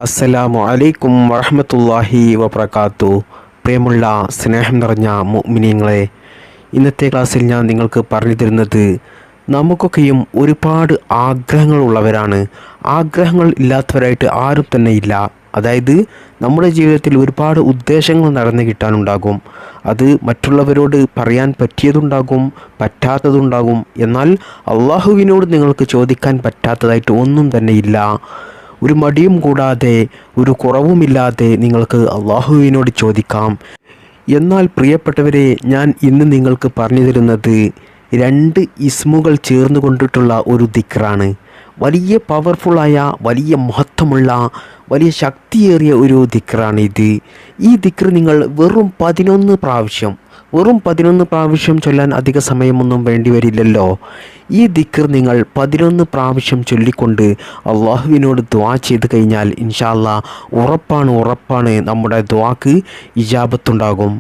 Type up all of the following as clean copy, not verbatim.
അസ്സലാമു അലൈക്കും വറഹ്മത്തുള്ളാഹി വബറകാതുഹു. പ്രിയമുള്ള സ്നേഹം നിറഞ്ഞ മുഅ്മിനീങ്ങളെ, ഇന്നത്തെ ക്ലാസ്സിൽ ഞാൻ നിങ്ങൾക്ക് പറഞ്ഞു തരുന്നത്, നമുക്കൊക്കെയും ഒരുപാട് ആഗ്രഹങ്ങൾ ഉള്ളവരാണ്. ആഗ്രഹങ്ങൾ ഇല്ലാത്തവരായിട്ട് ആരും തന്നെ ഇല്ല. അതായത് നമ്മുടെ ജീവിതത്തിൽ ഒരുപാട് ഉദ്ദേശങ്ങൾ നടന്നു കിട്ടാനുണ്ടാകും. അത് മറ്റുള്ളവരോട് പറയാൻ പറ്റിയതുണ്ടാകും, പറ്റാത്തതുണ്ടാകും. എന്നാൽ അള്ളാഹുവിനോട് നിങ്ങൾക്ക് ചോദിക്കാൻ പറ്റാത്തതായിട്ട് ഒന്നും തന്നെ ഇല്ല. ഒരു മടിയും കൂടാതെ, ഒരു കുറവുമില്ലാതെ നിങ്ങൾക്ക് അള്ളാഹുവിനോട് ചോദിക്കാം. എന്നാൽ പ്രിയപ്പെട്ടവരെ, ഞാൻ ഇന്ന് നിങ്ങൾക്ക് പറഞ്ഞു തരുന്നത് രണ്ട് ഇസ്മുകൾ ചേർന്ന് കൊണ്ടിട്ടുള്ള ഒരു ദിക്റാണ്. വലിയ പവർഫുള്ളായ, വലിയ മഹത്വമുള്ള, വലിയ ശക്തിയേറിയ ഒരു ദിക്റാണ് ഇത്. ഈ ദിക്ർ നിങ്ങൾ വെറും 11 പ്രാവശ്യം ചൊല്ലാൻ അധിക സമയമൊന്നും വേണ്ടി വരില്ലല്ലോ. ഈ ദിക്ർ നിങ്ങൾ 11 പ്രാവശ്യം ചൊല്ലിക്കൊണ്ട് അള്ളാഹുവിനോട് ദുആ ചെയ്ത് കഴിഞ്ഞാൽ ഇൻഷാ അല്ലാഹ് ഉറപ്പാണ് നമ്മുടെ ദുആക്ക് ഇജാബത്തുണ്ടാകും.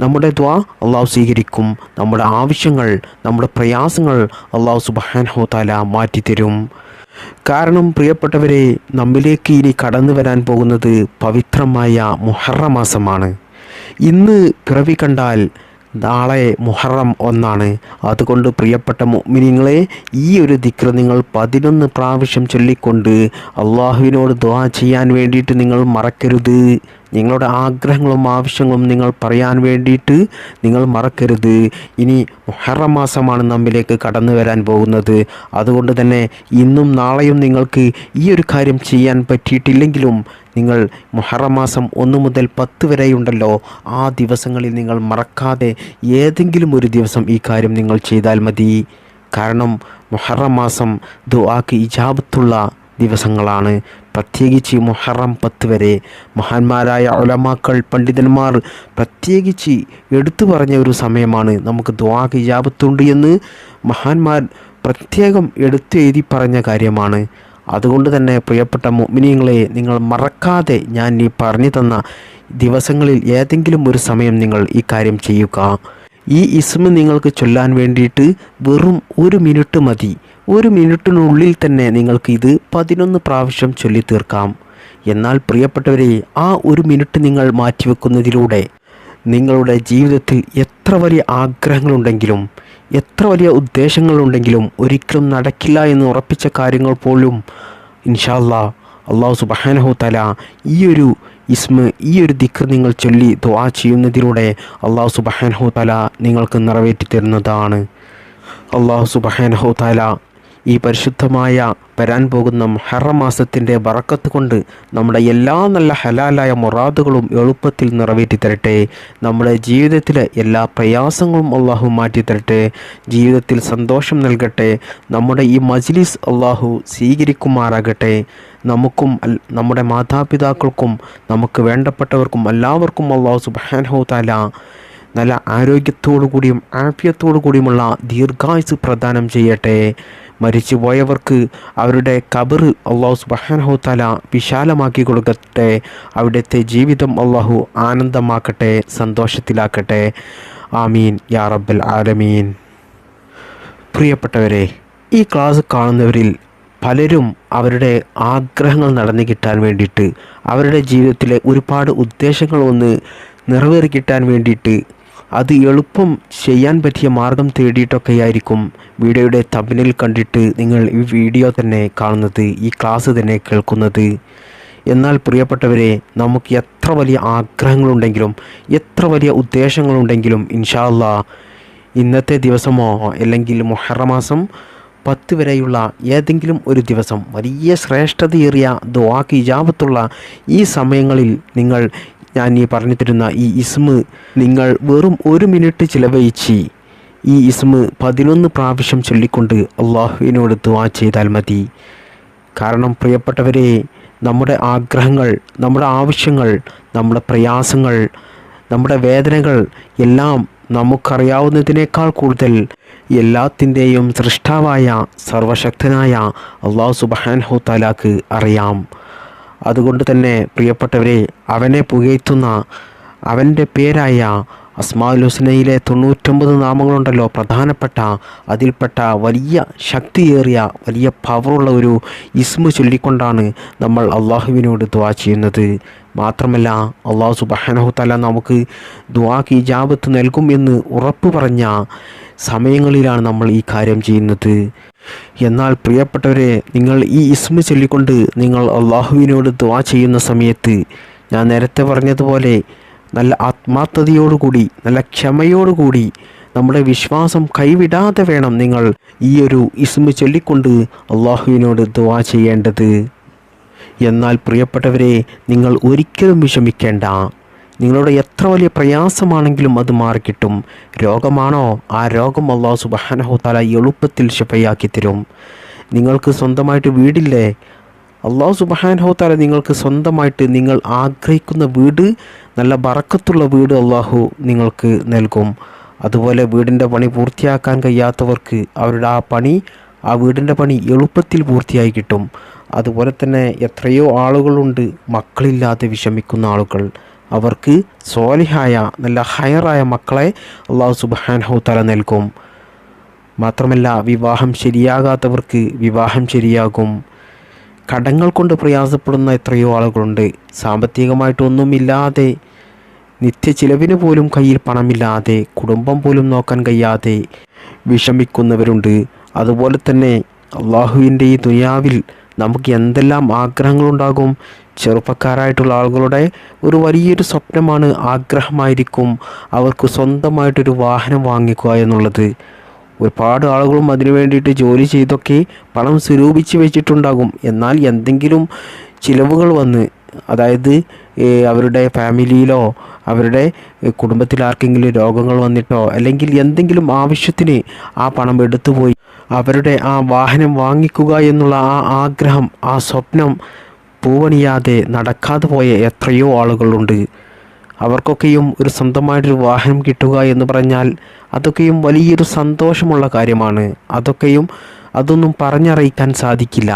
നമ്മുടെ ദുആ അള്ളാഹു സ്വീകരിക്കും. നമ്മുടെ ആവശ്യങ്ങൾ, നമ്മുടെ പ്രയാസങ്ങൾ അള്ളാഹു സുബ്ഹാനഹു തആല മാറ്റിത്തരും. കാരണം പ്രിയപ്പെട്ടവരെ, നമ്മിലേക്ക് ഇനി കടന്നു വരാൻ പോകുന്നത് പവിത്രമായ മുഹറം മാസമാണ്. ഇന്ന് പിറവി കണ്ടാൽ നാളെ മുഹറം 1. അതുകൊണ്ട് പ്രിയപ്പെട്ട മുഅ്മിനീങ്ങളെ, ഈ ഒരു ദിക്ർ നിങ്ങൾ 11 പ്രാവശ്യം ചൊല്ലിക്കൊണ്ട് അള്ളാഹുവിനോട് ദുആ ചെയ്യാൻ വേണ്ടിയിട്ട് നിങ്ങൾ മറക്കരുത്. നിങ്ങളുടെ ആഗ്രഹങ്ങളും ആവശ്യങ്ങളും നിങ്ങൾ പറയാൻ വേണ്ടിയിട്ട് നിങ്ങൾ മറക്കരുത്. ഇനി മുഹറം മാസമാണ് നമ്മിലേക്ക് കടന്നു വരാൻ പോകുന്നത്. അതുകൊണ്ട് തന്നെ ഇന്നും നാളെയും നിങ്ങൾക്ക് ഈ ഒരു കാര്യം ചെയ്യാൻ പറ്റിയിട്ടില്ലെങ്കിലും, നിങ്ങൾ മുഹറം മാസം 1 മുതൽ 10 വരെയുണ്ടല്ലോ, ആ ദിവസങ്ങളിൽ നിങ്ങൾ മറക്കാതെ ഏതെങ്കിലും ഒരു ദിവസം ഈ കാര്യം നിങ്ങൾ ചെയ്താൽ മതി. കാരണം മുഹറം മാസം ദുആക്ക് ഇജാബത്തുള്ള ദിവസങ്ങളാണ്. പ്രത്യേകിച്ച് മുഹറം 10 വരെ മഹാന്മാരായ ഉലമാക്കൾ, പണ്ഡിതന്മാർ പ്രത്യേകിച്ച് എടുത്തു പറഞ്ഞ ഒരു സമയമാണ്. നമുക്ക് ദുആക്ക് ഇജാബത്തുണ്ട് എന്ന് മഹാന്മാർ പ്രത്യേകം എഴുതി പറഞ്ഞ കാര്യമാണ്. അതുകൊണ്ട് തന്നെ പ്രിയപ്പെട്ട മുഅ്മിനീങ്ങളെ, നിങ്ങൾ മറക്കാതെ ഞാൻ ഈ പറഞ്ഞു തന്ന ദിവസങ്ങളിൽ ഏതെങ്കിലും ഒരു സമയം നിങ്ങൾ ഈ കാര്യം ചെയ്യുക. ഈ ഇസ്മ നിങ്ങൾക്ക് ചൊല്ലാൻ വേണ്ടിയിട്ട് വെറും 1 മിനിറ്റ് മതി. 1 മിനിറ്റിനുള്ളിൽ തന്നെ നിങ്ങൾക്ക് ഇത് 11 പ്രാവശ്യം ചൊല്ലി തീർക്കാം. എന്നാൽ പ്രിയപ്പെട്ടവരെ, ആ 1 മിനിറ്റ് നിങ്ങൾ മാറ്റിവെക്കുന്നതിലൂടെ നിങ്ങളുടെ ജീവിതത്തിൽ എത്ര വലിയ ആഗ്രഹങ്ങളുണ്ടെങ്കിലും, എത്ര വലിയ ഉദ്ദേശങ്ങളുണ്ടെങ്കിലും ഒരിക്കലും നടക്കില്ല എന്ന് ഉറപ്പിച്ച കാര്യങ്ങൾ പോലും ഇൻഷാ അല്ലാഹ് അല്ലാഹു സുബ്ഹാനഹു തആല ഈ ഒരു ദിക്ർ നിങ്ങൾ ചൊല്ലി ദുആ ചെയ്യുന്നതിലൂടെ അല്ലാഹു സുബ്ഹാനഹു തആല നിങ്ങൾക്ക് നിറവേറ്റി തരുന്നതാണ്. അല്ലാഹു സുബ്ഹാനഹു തആല ഈ പരിശുദ്ധമായ വരാൻ പോകുന്ന മുഹറം മാസത്തിൻ്റെ ബറക്കത്ത് കൊണ്ട് നമ്മുടെ എല്ലാ നല്ല ഹലാലായ മുറാദുകളും എളുപ്പത്തിൽ നിറവേറ്റി തരട്ടെ. നമ്മുടെ ജീവിതത്തിലെ എല്ലാ പ്രയാസങ്ങളും അള്ളാഹു മാറ്റിത്തരട്ടെ. ജീവിതത്തിൽ സന്തോഷം നൽകട്ടെ. നമ്മുടെ ഈ മജ്ലിസ് അള്ളാഹു സ്വീകരിക്കുമാറാകട്ടെ. നമുക്കും നമ്മുടെ മാതാപിതാക്കൾക്കും നമുക്ക് വേണ്ടപ്പെട്ടവർക്കും എല്ലാവർക്കും അള്ളാഹു സുബ്ഹാനഹു തആല നല്ല ആരോഗ്യത്തോടു കൂടിയും ആഫിയത്തോടു കൂടിയുമുള്ള ദീർഘായുസ് പ്രദാനം ചെയ്യട്ടെ. മരിച്ചു പോയവർക്ക് അവരുടെ ഖബർ അള്ളാഹു സുബ്ഹാനഹു തആല വിശാലമാക്കി കൊടുക്കട്ടെ. അവിടുത്തെ ജീവിതം അള്ളാഹു ആനന്ദമാക്കട്ടെ, സന്തോഷത്തിലാക്കട്ടെ. ആമീൻ യാ റബ്ബൽ ആലമീൻ. പ്രിയപ്പെട്ടവരെ, ഈ ക്ലാസ് കാണുന്നവരിൽ പലരും അവരുടെ ആഗ്രഹങ്ങൾ നടന്നു കിട്ടാൻ വേണ്ടിയിട്ട്, അവരുടെ ജീവിതത്തിലെ ഒരുപാട് ഉദ്ദേശങ്ങൾ ഒന്ന് നിറവേറി കിട്ടാൻ വേണ്ടിയിട്ട്, അത് എളുപ്പം ചെയ്യാൻ പറ്റിയ മാർഗം തേടിയിട്ടൊക്കെയായിരിക്കും വീഡിയോയുടെ തംബ്നെയിൽ കണ്ടിട്ട് നിങ്ങൾ ഈ വീഡിയോ തന്നെ കാണുന്നത്, ഈ ക്ലാസ് തന്നെ കേൾക്കുന്നത്. എന്നാൽ പ്രിയപ്പെട്ടവരെ, നമുക്ക് എത്ര വലിയ ആഗ്രഹങ്ങളുണ്ടെങ്കിലും, എത്ര വലിയ ഉദ്ദേശങ്ങളുണ്ടെങ്കിലും ഇൻഷാ അല്ലാഹ് ഇന്നത്തെ ദിവസമോ അല്ലെങ്കിൽ മുഹറം മാസം 10 വരെയുള്ള ഏതെങ്കിലും ഒരു ദിവസം വലിയ ശ്രേഷ്ഠതയേറിയ ദുആക്ക് ഇജാബത്തുള്ള ഈ സമയങ്ങളിൽ നിങ്ങൾ ഞാൻ ഈ പറഞ്ഞു തരുന്ന ഈ ഇസ്മ നിങ്ങൾ വെറും 1 മിനിറ്റ് ചിലവഴിച്ച് ഈ ഇസ്മ 11 പ്രാവശ്യം ചൊല്ലിക്കൊണ്ട് അള്ളാഹുവിനോട് ദുആ ചെയ്താൽ മതി. കാരണം പ്രിയപ്പെട്ടവരെ, നമ്മുടെ ആഗ്രഹങ്ങൾ, നമ്മുടെ ആവശ്യങ്ങൾ, നമ്മുടെ പ്രയാസങ്ങൾ, നമ്മുടെ വേദനകൾ എല്ലാം നമുക്കറിയാവുന്നതിനേക്കാൾ കൂടുതൽ എല്ലാത്തിൻ്റെയും സൃഷ്ടാവായ സർവശക്തനായ അല്ലാഹു സുബ്ഹാനഹു തആലാക്ക് അറിയാം. അതുകൊണ്ട് തന്നെ പ്രിയപ്പെട്ടവരെ, അവനെ പുകഴ്ത്തുന്ന, അവൻ്റെ പേരായ അസ്മാഉൽ ഹുസ്നയിലെ 99 നാമങ്ങളുണ്ടല്ലോ, പ്രധാനപ്പെട്ട അതിൽപ്പെട്ട വലിയ ശക്തിയേറിയ വലിയ പവറുള്ള ഒരു ഇസ്മ ചൊല്ലിക്കൊണ്ടാണ് നമ്മൾ അള്ളാഹുവിനോട് ദുആ ചെയ്യുന്നത്. മാത്രമല്ല അള്ളാഹു സുബ്ഹാനഹു തആല നമുക്ക് ദുആക്ക് ഇജാബത്ത് നൽകും എന്ന് ഉറപ്പ് പറഞ്ഞ സമയങ്ങളിലാണ് നമ്മൾ ഈ കാര്യം ചെയ്യുന്നത്. എന്നാൽ പ്രിയപ്പെട്ടവരെ, നിങ്ങൾ ഈ ഇസ്മ ചൊല്ലിക്കൊണ്ട് നിങ്ങൾ അള്ളാഹുവിനോട് ദുആ ചെയ്യുന്ന സമയത്ത് ഞാൻ നേരത്തെ പറഞ്ഞതുപോലെ നല്ല ആത്മാർത്ഥതയോടുകൂടി നല്ല ക്ഷമയോടുകൂടി നമ്മുടെ വിശ്വാസം കൈവിടാതെ വേണം നിങ്ങൾ ഈ ഒരു ഇസ്മ ചൊല്ലിക്കൊണ്ട് അള്ളാഹുവിനോട് ദുആ ചെയ്യേണ്ടത്. എന്നാൽ പ്രിയപ്പെട്ടവരെ, നിങ്ങൾ ഒരിക്കലും വിഷമിക്കേണ്ട. നിങ്ങളുടെ എത്ര വലിയ പ്രയാസമാണെങ്കിലും അത് മാറിക്കിട്ടും. രോഗമാണോ, ആ രോഗം അല്ലാഹു സുബ്ഹാനഹു തആല എളുപ്പത്തിൽ ശിഫയാക്കി തരും. നിങ്ങൾക്ക് സ്വന്തമായിട്ട് വീടില്ലേ, അല്ലാഹു സുബ്ഹാനഹു തആല നിങ്ങൾക്ക് സ്വന്തമായിട്ട് നിങ്ങൾ ആഗ്രഹിക്കുന്ന വീട്, നല്ല ബറക്കത്തുള്ള വീട് അല്ലാഹു നിങ്ങൾക്ക് നൽകും. അതുപോലെ വീടിൻ്റെ പണി പൂർത്തിയാക്കാൻ കഴിയാത്തവർക്ക് അവരുടെ ആ വീടിൻ്റെ പണി എളുപ്പത്തിൽ പൂർത്തിയായി കിട്ടും. അതുപോലെ തന്നെ എത്രയോ ആളുകളുണ്ട് മക്കളില്ലാതെ വിഷമിക്കുന്ന ആളുകൾ. അവർക്ക് സ്വാലിഹായ നല്ല ഹയറായ മക്കളെ അല്ലാഹു സുബ്ഹാനഹു തആല നൽകും. മാത്രമല്ല വിവാഹം ശരിയാകാത്തവർക്ക് വിവാഹം ശരിയാകും. കടങ്ങൾ കൊണ്ട് പ്രയാസപ്പെടുന്ന എത്രയോ ആളുകളുണ്ട്. സാമ്പത്തികമായിട്ടൊന്നുമില്ലാതെ, നിത്യചിലവിന് പോലും കയ്യിൽ പണമില്ലാതെ, കുടുംബം പോലും നോക്കാൻ കഴിയാതെ വിഷമിക്കുന്നവരുണ്ട്. അതുപോലെ തന്നെ അള്ളാഹുവിൻ്റെ ഈ ദുനിയാവിൽ നമുക്ക് എന്തെല്ലാം ആഗ്രഹങ്ങളുണ്ടാകും. ചെറുപ്പക്കാരായിട്ടുള്ള ആളുകളുടെ ഒരു വലിയൊരു സ്വപ്നമാണ്, ആഗ്രഹമായിരിക്കും അവർക്ക് സ്വന്തമായിട്ടൊരു വാഹനം വാങ്ങിക്കുക എന്നുള്ളത്. ഒരുപാട് ആളുകളും അതിനു വേണ്ടിയിട്ട് ജോലി ചെയ്തൊക്കെ പണം സ്വരൂപിച്ച് വെച്ചിട്ടുണ്ടാകും. എന്നാൽ എന്തെങ്കിലും ചിലവുകൾ വന്ന്, അതായത് അവരുടെ ഫാമിലിയിലോ അവരുടെ കുടുംബത്തിൽ ആർക്കെങ്കിലും രോഗങ്ങൾ വന്നിട്ടോ അല്ലെങ്കിൽ എന്തെങ്കിലും ആവശ്യത്തിന് ആ പണം എടുത്തുപോയി അവരുടെ ആ വാഹനം വാങ്ങിക്കുക എന്നുള്ള ആ ആഗ്രഹം, ആ സ്വപ്നം പൂവണിയാതെ നടക്കാതെ പോയ എത്രയോ ആളുകളുണ്ട്. അവർക്കൊക്കെയും ഒരു സ്വന്തമായിട്ടൊരു വാഹനം കിട്ടുക എന്ന് പറഞ്ഞാൽ അതൊക്കെയും വലിയൊരു സന്തോഷമുള്ള കാര്യമാണ്. അതൊന്നും പറഞ്ഞറിയിക്കാൻ സാധിക്കില്ല.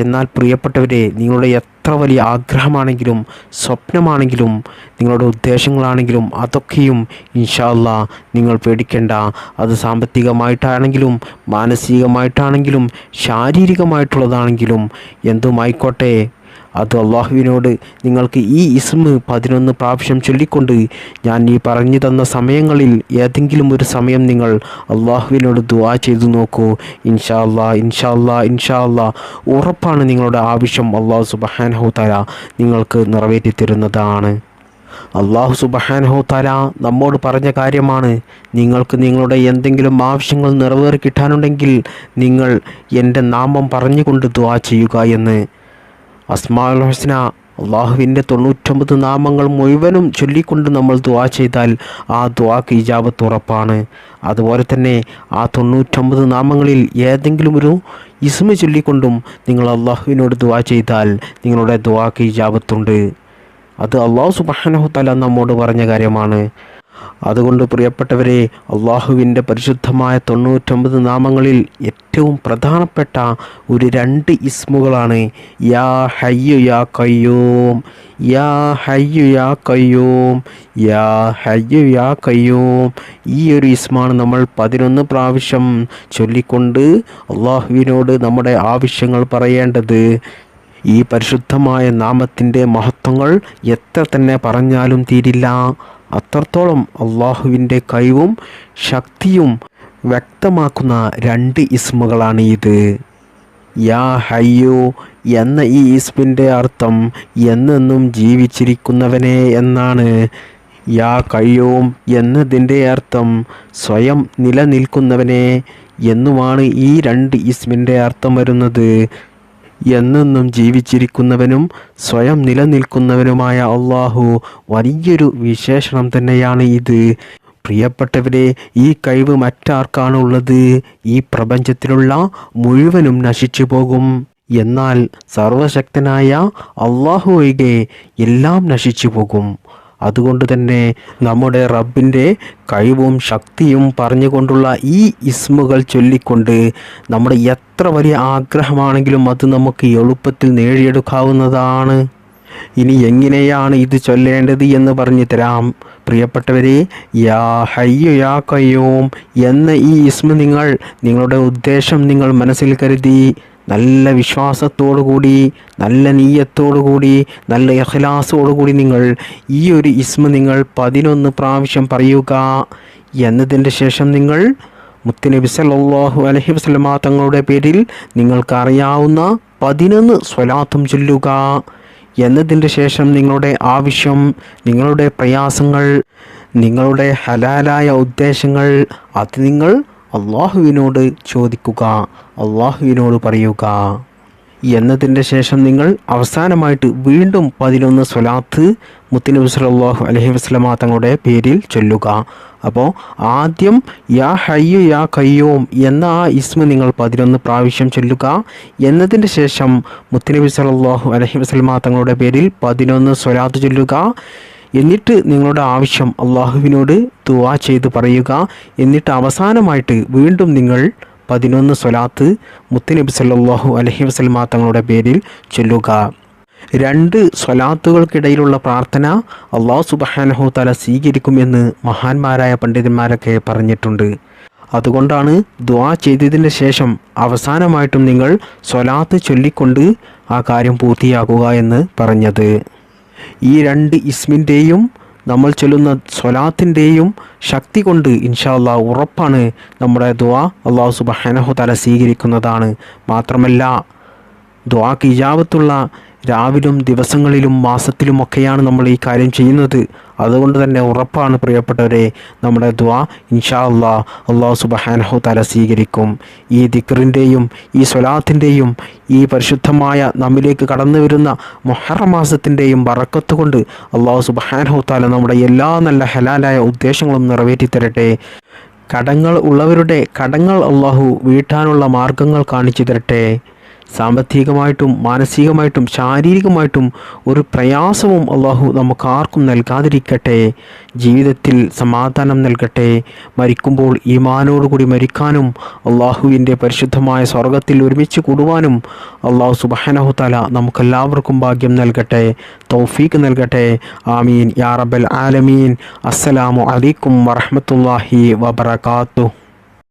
എന്നാൽ പ്രിയപ്പെട്ടവരെ, നിങ്ങളുടെ എത്ര വലിയ ആഗ്രഹമാണെങ്കിലും സ്വപ്നമാണെങ്കിലും നിങ്ങളുടെ ഉദ്ദേശങ്ങളാണെങ്കിലും അതൊക്കെയും ഇൻഷാ അല്ലാഹ് നിങ്ങൾ പേടിക്കേണ്ട. അത് സാമ്പത്തികമായിട്ടാണെങ്കിലും മാനസികമായിട്ടാണെങ്കിലും ശാരീരികമായിട്ടുള്ളതാണെങ്കിലും എന്തുമായിക്കോട്ടെ, അത് അള്ളാഹുവിനോട് നിങ്ങൾക്ക് ഈ ഇസ്മ 11 പ്രാവശ്യം ചൊല്ലിക്കൊണ്ട് ഞാൻ ഈ പറഞ്ഞു തന്ന സമയങ്ങളിൽ ഏതെങ്കിലും ഒരു സമയം നിങ്ങൾ അള്ളാഹുവിനോട് ദുആ ചെയ്തു നോക്കൂ. ഇൻഷാ അല്ലാഹ് ഇൻഷാ അല്ലാഹ് ഇൻഷാ അല്ലാഹ് ഉറപ്പാണ് നിങ്ങളുടെ ആവശ്യം അല്ലാഹു സുബ്ഹാനഹു തആല നിങ്ങൾക്ക് നിറവേറ്റി തരുന്നതാണ്. അല്ലാഹു സുബ്ഹാനഹു തആല നമ്മോട് പറഞ്ഞ കാര്യമാണ്, നിങ്ങൾക്ക് നിങ്ങളുടെ എന്തെങ്കിലും ആവശ്യങ്ങൾ നിറവേറി കിട്ടാനുണ്ടെങ്കിൽ നിങ്ങൾ എൻ്റെ നാമം പറഞ്ഞുകൊണ്ട് ദുആ ചെയ്യുക എന്ന്. അസ്മാഉൽ ഹുസ്ന, അള്ളാഹുവിൻ്റെ 99 നാമങ്ങൾ മുഴുവനും ചൊല്ലിക്കൊണ്ട് നമ്മൾ ദുആ ചെയ്താൽ ആ ദുആക്ക് ഇജാബത്ത് ഉറപ്പാണ്. അതുപോലെ തന്നെ ആ 99 നാമങ്ങളിൽ ഏതെങ്കിലും ഒരു ഇസ്മ ചൊല്ലിക്കൊണ്ടും നിങ്ങൾ അള്ളാഹുവിനോട് ദുആ ചെയ്താൽ നിങ്ങളുടെ ദുആക്ക് ഇജാബത്തുണ്ട്. അത് അല്ലാഹു സുബ്ഹാനഹു തആല നമ്മോട് പറഞ്ഞ കാര്യമാണ്. അതുകൊണ്ട് പ്രിയപ്പെട്ടവരെ, അള്ളാഹുവിൻ്റെ പരിശുദ്ധമായ 99 നാമങ്ങളിൽ ഏറ്റവും പ്രധാനപ്പെട്ട ഒരു 2 ഇസ്മുകളാണ് യാ ഹയ്യു യാ ഖയ്യൂം, യാ ഹയ്യു യാ ഖയ്യൂം, യാ ഹയ്യു യാ ഖയ്യൂം. ഈ ഒരു ഇസ്മാണ് നമ്മൾ 11 പ്രാവശ്യം ചൊല്ലിക്കൊണ്ട് അള്ളാഹുവിനോട് നമ്മുടെ ആവശ്യങ്ങൾ പറയേണ്ടത്. ഈ പരിശുദ്ധമായ നാമത്തിൻ്റെ മഹത്വങ്ങൾ എത്ര തന്നെ പറഞ്ഞാലും തീരില്ല. അത്രത്തോളം അള്ളാഹുവിൻ്റെ കഴിവും ശക്തിയും വ്യക്തമാക്കുന്ന 2 ഇസ്മുകളാണ് ഇത്. യാ ഹയ്യു എന്ന ഈ ഇസ്മിൻ്റെ അർത്ഥം എന്നെന്നും ജീവിച്ചിരിക്കുന്നവനെ എന്നാണ്. യാ ഖയ്യൂം എന്നതിൻ്റെ അർത്ഥം സ്വയം നിലനിൽക്കുന്നവനെ എന്നുമാണ് ഈ 2 ഇസ്മിൻ്റെ അർത്ഥം വരുന്നത്. എന്നെന്നും ജീവിച്ചിരിക്കുന്നവനും സ്വയം നിലനിൽക്കുന്നവനുമായ അള്ളാഹു വലിയൊരു വിശേഷണം തന്നെയാണ് ഇത്. പ്രിയപ്പെട്ടവരെ, ഈ കഴിവ് മറ്റാർക്കാണുള്ളത്? ഈ പ്രപഞ്ചത്തിലുള്ള മുഴുവനും നശിച്ചു പോകും. എന്നാൽ സർവശക്തനായ അള്ളാഹു ഒഴികെ എല്ലാം നശിച്ചു പോകും. അതുകൊണ്ട് തന്നെ നമ്മുടെ റബ്ബിൻ്റെ കഴിവും ശക്തിയും പറഞ്ഞുകൊണ്ടുള്ള ഈ ഇസ്മുകൾ ചൊല്ലിക്കൊണ്ട് നമ്മുടെ എത്ര വലിയ ആഗ്രഹമാണെങ്കിലും അത് നമുക്ക് എളുപ്പത്തിൽ നേടിയെടുക്കാവുന്നതാണ്. ഇനി എങ്ങനെയാണ് ഇത് ചൊല്ലേണ്ടത് എന്ന് പറഞ്ഞു തരാം. പ്രിയപ്പെട്ടവരെ, യാ ഹയ്യു യാ ഖയ്യൂം എന്ന ഈ ഇസ്മ നിങ്ങളുടെ ഉദ്ദേശം നിങ്ങൾ മനസ്സിൽ കരുതി നല്ല വിശ്വാസത്തോടുകൂടി, നല്ല നീയത്തോടുകൂടി, നല്ല ഇഖ്ലാസോടുകൂടി നിങ്ങൾ ഈ ഒരു ഇസ്മ 11 പ്രാവശ്യം പറയുക. എന്നതിൻ്റെ ശേഷം നിങ്ങൾ മുത്തുനബി സല്ലല്ലാഹു അലൈഹി വസല്ലമ തങ്ങളുടെ പേരിൽ നിങ്ങൾക്കറിയാവുന്ന 11 സ്വലാത്തും ചൊല്ലുക. എന്നതിൻ്റെ ശേഷം നിങ്ങളുടെ ആവശ്യം, നിങ്ങളുടെ പ്രയാസങ്ങൾ, നിങ്ങളുടെ ഹലാലായ ഉദ്ദേശങ്ങൾ അത് നിങ്ങൾ അള്ളാഹുവിനോട് ചോദിക്കുക, അള്ളാഹുവിനോട് പറയുക. എന്നതിൻ്റെ ശേഷം നിങ്ങൾ അവസാനമായിട്ട് വീണ്ടും 11 സ്വലാത്ത് മുത്തുനബി സല്ലല്ലാഹു അലൈഹി വസല്ലമ തങ്ങളുടെ പേരിൽ ചൊല്ലുക. അപ്പോൾ ആദ്യം യാ ഹയ്യു യാ ഖയ്യൂം എന്ന ആ ഇസ്മ നിങ്ങൾ 11 പ്രാവശ്യം ചൊല്ലുക. എന്നതിൻ്റെ ശേഷം മുത്തുനബി സല്ലല്ലാഹു അലൈഹി വസല്ലമ തങ്ങളുടെ പേരിൽ 11 സ്വലാത്ത് ചൊല്ലുക. എന്നിട്ട് നിങ്ങളുടെ ആവശ്യം അള്ളാഹുവിനോട് ദുആ ചെയ്ത് പറയുക. എന്നിട്ട് അവസാനമായിട്ട് വീണ്ടും നിങ്ങൾ 11 സ്വലാത്ത് മുത്തുനബി സല്ലല്ലാഹു അലൈഹി വസല്ലമ തങ്ങളുടെ പേരിൽ ചൊല്ലുക. 2 സ്വലാത്തുകൾക്കിടയിലുള്ള പ്രാർത്ഥന അല്ലാഹു സുബ്ഹാനഹു തആല സ്വീകരിക്കുമെന്ന് മഹാന്മാരായ പണ്ഡിതന്മാരൊക്കെ പറഞ്ഞിട്ടുണ്ട്. അതുകൊണ്ടാണ് ദുആ ചെയ്തതിന് ശേഷം അവസാനമായിട്ടും നിങ്ങൾ സ്വലാത്ത് ചൊല്ലിക്കൊണ്ട് ആ കാര്യം പൂർത്തിയാക്കുക എന്ന് പറഞ്ഞത്. ഈ 2 ഇസ്മിൻ്റെയും നമ്മൾ ചൊല്ലുന്ന സ്വലാത്തിൻ്റെയും ശക്തി കൊണ്ട് ഇൻഷാ അല്ലാഹ് ഉറപ്പാണ് നമ്മുടെ ദുആ അല്ലാഹു സുബ്ഹാനഹു തആല സ്വീകരിക്കുന്നതാണ്. മാത്രമല്ല ദുആക്ക് ഇജാബത്തുള്ള രാവിലും ദിവസങ്ങളിലും മാസത്തിലുമൊക്കെയാണ് നമ്മൾ ഈ കാര്യം ചെയ്യുന്നത്. അതുകൊണ്ട് തന്നെ ഉറപ്പാണ് പ്രിയപ്പെട്ടവരെ, നമ്മുടെ ദുആ ഇൻഷാ അല്ലാഹ് അല്ലാഹു സുബ്ഹാനഹു തആല സ്വീകരിക്കും. ഈ ദിക്റിൻ്റെയും ഈ സ്വലാത്തിൻ്റെയും ഈ പരിശുദ്ധമായ നമ്മിലേക്ക് കടന്നു വരുന്ന മുഹറം മാസത്തിൻ്റെയും ബറക്കത്ത് കൊണ്ട് അല്ലാഹു സുബ്ഹാനഹു തആല നമ്മുടെ എല്ലാ നല്ല ഹലാലായ ഉദ്ദേശങ്ങളും നിറവേറ്റി തരട്ടെ. കടങ്ങൾ ഉള്ളവരുടെ കടങ്ങൾ അല്ലാഹു വീട്ടാനുള്ള മാർഗങ്ങൾ കാണിച്ചു തരട്ടെ. സാമ്പത്തികമായിട്ടും മാനസികമായിട്ടും ശാരീരികമായിട്ടും ഒരു പ്രയാസവും അല്ലാഹു നമുക്കാർക്കും നൽകാതിരിക്കട്ടെ. ജീവിതത്തിൽ സമാധാനം നൽകട്ടെ. മരിക്കുമ്പോൾ ഈമാനോടുകൂടി മരിക്കാനും അല്ലാഹുവിൻ്റെ പരിശുദ്ധമായ സ്വർഗത്തിൽ ഒരുമിച്ച് കൂടുവാനും അല്ലാഹു സുബ്ഹാനഹു തആല നമുക്കെല്ലാവർക്കും ഭാഗ്യം നൽകട്ടെ, തൗഫീഖ് നൽകട്ടെ. ആമീൻ യാ റബ്ബൽ ആലമീൻ. അസ്സലാമു അലൈക്കും വറഹ്മത്തുള്ളാഹി വബറകാതുഹു.